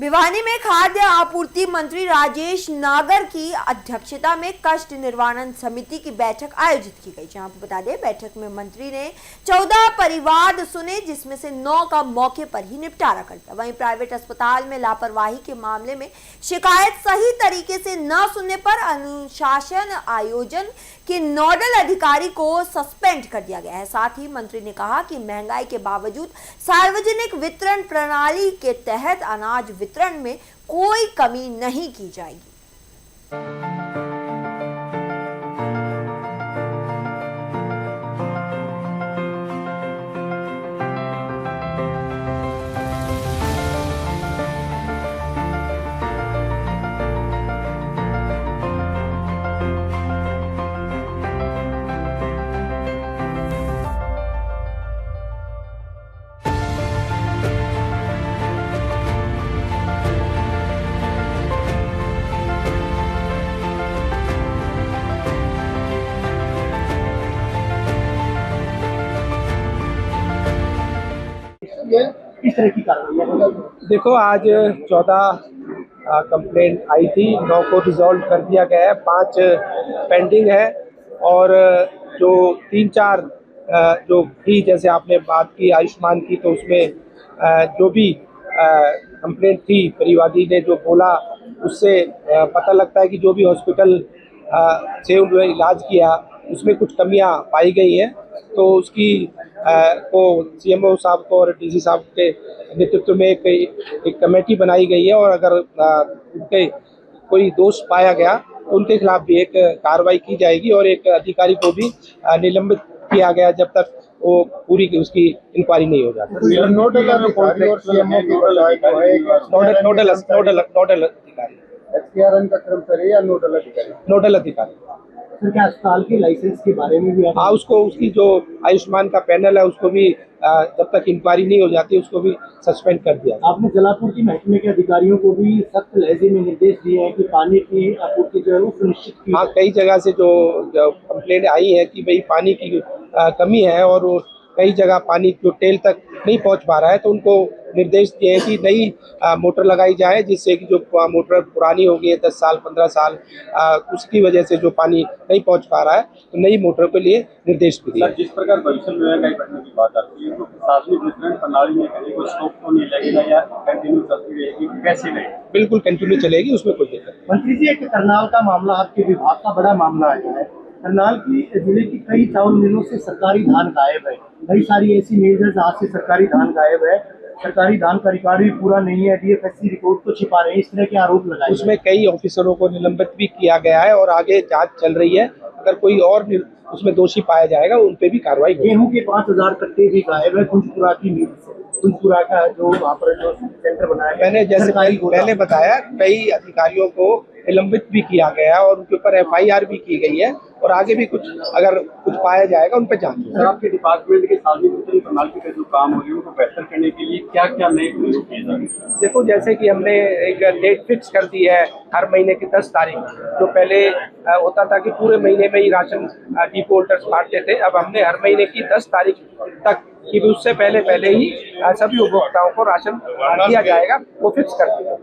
भिवानी में खाद्य आपूर्ति मंत्री राजेश नागर की अध्यक्षता में कष्ट निवारण समिति की बैठक आयोजित की गई। जहां आपको बता दें, बैठक में मंत्री ने 14 परिवाद सुने, जिसमें से 9 का मौके पर ही निपटारा कर दिया। वहीं प्राइवेट अस्पताल में लापरवाही के मामले में शिकायत सही तरीके से न सुनने पर अनुशासन आयोजन के नोडल अधिकारी को सस्पेंड कर दिया गया है। साथ ही मंत्री ने कहा कि महंगाई के बावजूद सार्वजनिक वितरण प्रणाली के तहत अनाज वितरण में कोई कमी नहीं की जाएगी। किस तरह की कार्रवाई? देखो, आज 14 कंप्लेंट आई थी, 9 को रिजॉल्व कर दिया गया है, 5 पेंडिंग है और जो 3-4 जो थी, जैसे आपने बात की आयुष्मान की, तो उसमें जो भी कंप्लेंट थी परिवादी ने जो बोला, उससे पता लगता है कि जो भी हॉस्पिटल से उन्होंने इलाज किया उसमें कुछ कमियां पाई गई हैं। तो उसकी को सीएमओ साहब को और डीसी साहब के नेतृत्व में एक कमेटी बनाई गई है और अगर उनके कोई दोष पाया गया तो उनके खिलाफ भी एक कार्रवाई की जाएगी और एक अधिकारी को भी निलंबित किया गया जब तक वो पूरी उसकी इंक्वायरी नहीं हो जाती। नोडल अधिकारी क्या अस्पताल के लाइसेंस के बारे में भी? हाँ, उसको उसकी जो आयुष्मान का पैनल है उसको भी जब तक इंक्वायरी नहीं हो जाती उसको भी सस्पेंड कर दिया। आपने जलापूर्ति महकमे के अधिकारियों को भी सख्त लहजे में निर्देश दिए हैं कि पानी की आपूर्ति जो है वो सुनिश्चित की। हाँ, कई जगह से जो कंप्लेंट आई है कि भाई पानी की कमी है और कई जगह पानी जो टेल तक नहीं पहुंच पा रहा है, तो उनको निर्देश दिए हैं कि नई मोटर लगाई जाए, जिससे कि जो मोटर पुरानी हो गई है 10 साल 15 साल, उसकी वजह से जो पानी नहीं पहुंच पा रहा है, तो नई मोटर के लिए निर्देश भी दिए। जिस प्रकार भविष्य में महंगाई बढ़ने की बात आती है, तो सार्वजनिक वितरण प्रणाली में कहीं कोई स्टॉप तो नहीं लगेगा या कंटिन्यू चलती रहेगी, कैसे रहेगी? बिल्कुल कंटिन्यू चलेगी, उसमें कोई दिक्कत नहीं। मंत्री जी, एक करनाल का मामला आपके विभाग का बड़ा मामला है। करनाल की जिले की कई चावल मिलों से सरकारी धान गायब है। कई सारी ऐसी मिल है जहाँ से सरकारी धान गायब है। सरकारी धान का रिकॉर्ड भी पूरा नहीं है, डीएफएससी रिपोर्ट को छिपा रहे हैं, इस तरह के आरोप लगाए। उसमें कई ऑफिसरों को निलंबित भी किया गया है और आगे जांच चल रही है। अगर कोई और उसमें दोषी पाया जाएगा उन पे भी कार्रवाई होगी। गेहूं के 5000 कट्टे भी गायब है कुंजपुरा की मिल से। कुंजपुरा का जो वहाँ पर जो सेंटर बनाया, मैंने जैसे पहले बताया, कई अधिकारियों को निलंबित भी किया गया और उनके ऊपर एफआईआर भी की गई है और आगे भी कुछ अगर कुछ पाया जाएगा उन पर जांच होगी। सर, आपके डिपार्टमेंट के सार्वजनिक वितरण प्रणाली के जो काम हो रही है उनको बेहतर करने के लिए क्या क्या नए प्रयोग किए जाएंगे? देखो, जैसे कि हमने एक डेट फिक्स कर दी है हर महीने की 10 तारीख, जो पहले होता था कि पूरे महीने में ही राशन डिपो होल्डर्स बांटते थे, अब हमने हर महीने की 10 तारीख तक कि उससे पहले ही सभी उपभोक्ताओं को राशन दिया जाएगा, वो फिक्स कर दिया।